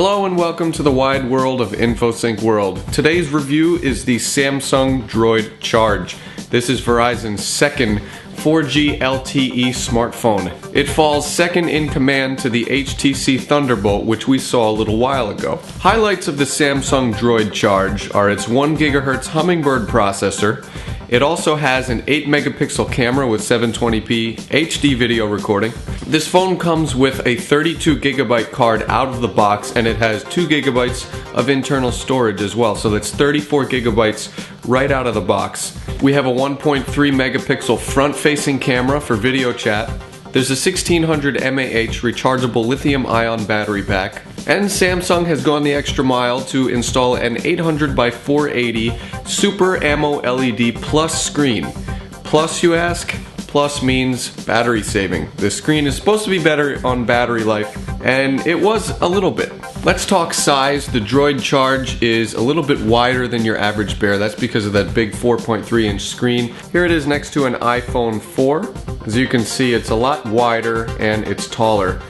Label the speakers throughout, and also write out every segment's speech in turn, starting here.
Speaker 1: Hello and welcome to the wide world of InfoSync World. Today's review is the Samsung Droid Charge. This is Verizon's second 4G LTE smartphone. It falls second in command to the HTC Thunderbolt, which we saw a little while ago. Highlights of the Samsung Droid Charge are its 1 GHz Hummingbird processor. It also has an 8 megapixel camera with 720p HD video recording. This phone comes with a 32 gigabyte card out of the box, and it has 2 gigabytes of internal storage as well, so that's 34 gigabytes right out of the box. We have a 1.3 megapixel front-facing camera for video chat. There's a 1600 mAh rechargeable lithium-ion battery pack. And Samsung has gone the extra mile to install an 800 by 480 Super AMOLED Plus screen. Plus, you ask? Plus means battery saving. This screen is supposed to be better on battery life, and it was a little bit. Let's talk size. The Droid Charge is a little bit wider than your average Bear. That's because of that big 4.3 inch screen. Here it is next to an iPhone 4. As you can see, it's a lot wider and it's taller.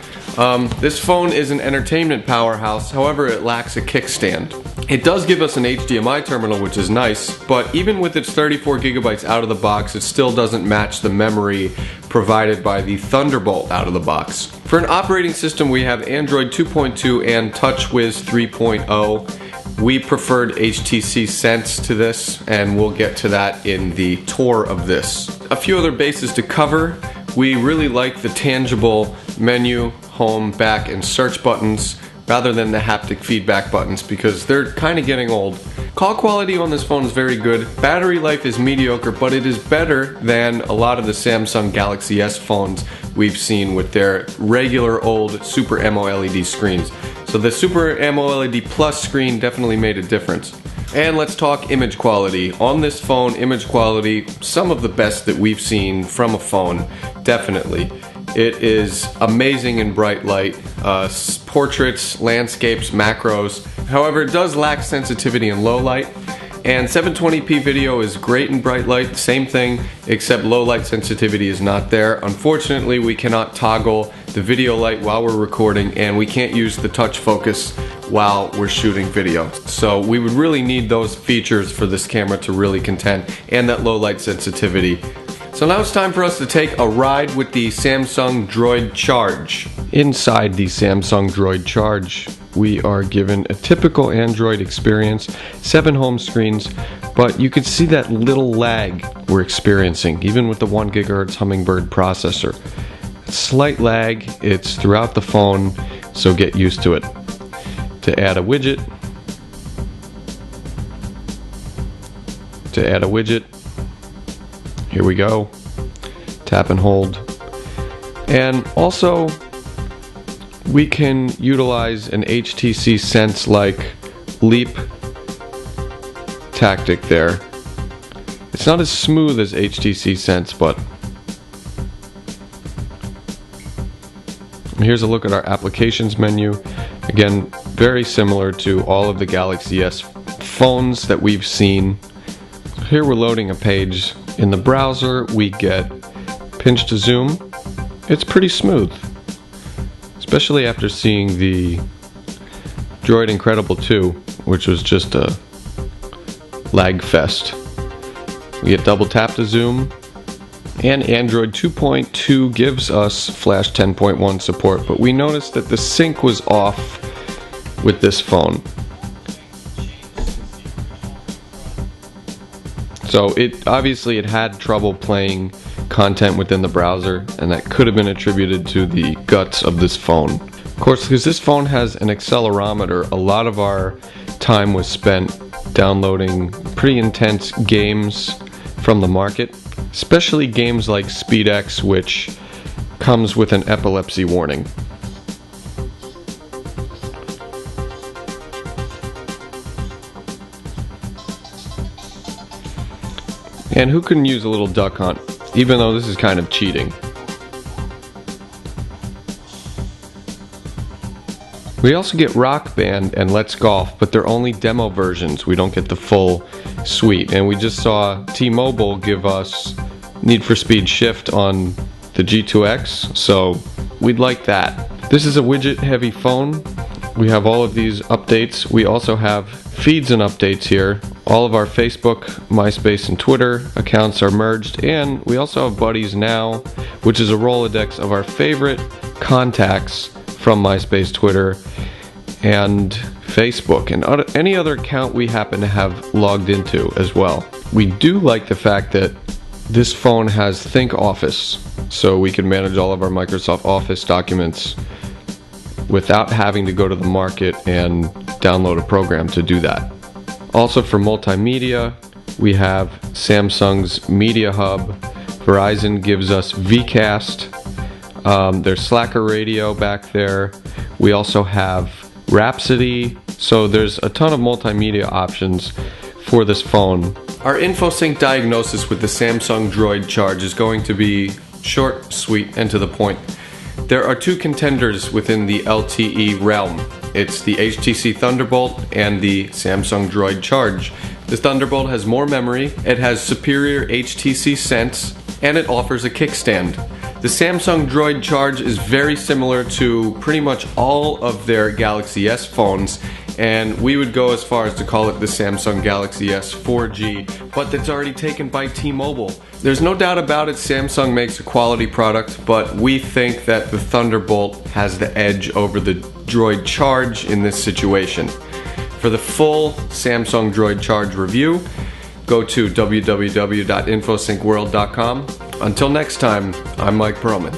Speaker 1: This phone is an entertainment powerhouse, however it lacks a kickstand. It does give us an HDMI terminal, which is nice, but even with its 34 gigabytes out of the box, it still doesn't match the memory provided by the Thunderbolt out of the box. For an operating system, we have Android 2.2 and TouchWiz 3.0. We preferred HTC Sense to this, and we'll get to that in the tour of this. A few other bases to cover. We really like the tangible menu, home, back, and search buttons rather than the haptic feedback buttons because they're kind of getting old. Call quality on this phone is very good. Battery life is mediocre, but it is better than a lot of the Samsung Galaxy S phones we've seen with their regular old Super AMOLED screens. So the Super AMOLED Plus screen definitely made a difference. And let's talk image quality. On this phone, image quality, some of the best that we've seen from a phone, definitely. It is amazing in bright light, portraits, landscapes, macros. However, it does lack sensitivity in low light. And 720p video is great in bright light, same thing, except low light sensitivity is not there. Unfortunately, we cannot toggle the video light while we're recording, and we can't use the touch focus while we're shooting video. So we would really need those features for this camera to really contend, and that low light sensitivity. So now it's time for us to take a ride with the Samsung Droid Charge. Inside the Samsung Droid Charge, we are given a typical Android experience, 7 home screens, but you can see that little lag we're experiencing, even with the 1 GHz Hummingbird processor. Slight lag, it's throughout the phone, so get used to it. To add a widget, here we go, tap and hold. And also, we can utilize an HTC Sense like leap tactic there. It's not as smooth as HTC Sense, but here's a look at our applications menu. Again, very similar to all of the Galaxy S phones that we've seen. Here we're loading a page. In the browser, we get pinch to zoom. It's pretty smooth, especially after seeing the Droid Incredible 2, which was just a lag fest. We get double tap to zoom, and Android 2.2 gives us Flash 10.1 support, but we noticed that the sync was off with this phone. So it had trouble playing content within the browser, and that could have been attributed to the guts of this phone. Of course, because this phone has an accelerometer, a lot of our time was spent downloading pretty intense games from the market, especially games like SpeedX, which comes with an epilepsy warning. And who couldn't use a little duck hunt, even though this is kind of cheating. We also get Rock Band and Let's Golf, but they're only demo versions. We don't get the full suite. And we just saw T-Mobile give us Need for Speed Shift on the G2X, so we'd like that. This is a widget heavy phone. We have all of these updates. We also have feeds and updates here. All of our Facebook, MySpace, and Twitter accounts are merged, and we also have Buddies Now, which is a Rolodex of our favorite contacts from MySpace, Twitter, and Facebook, and any other account we happen to have logged into as well. We do like the fact that this phone has Think Office, so we can manage all of our Microsoft Office documents without having to go to the market and download a program to do that. Also for multimedia, we have Samsung's Media Hub. Verizon gives us Vcast. There's Slacker Radio back there. We also have Rhapsody. So there's a ton of multimedia options for this phone. Our InfoSync diagnosis with the Samsung Droid Charge is going to be short, sweet, and to the point. There are two contenders within the LTE realm. It's the HTC Thunderbolt and the Samsung Droid Charge. The Thunderbolt has more memory, it has superior HTC Sense, and it offers a kickstand. The Samsung Droid Charge is very similar to pretty much all of their Galaxy S phones, and we would go as far as to call it the Samsung Galaxy S 4G, but that's already taken by T-Mobile. There's no doubt about it, Samsung makes a quality product, but we think that the Thunderbolt has the edge over the Droid Charge in this situation. For the full Samsung Droid Charge review, go to www.infosyncworld.com. Until next time, I'm Mike Perlman.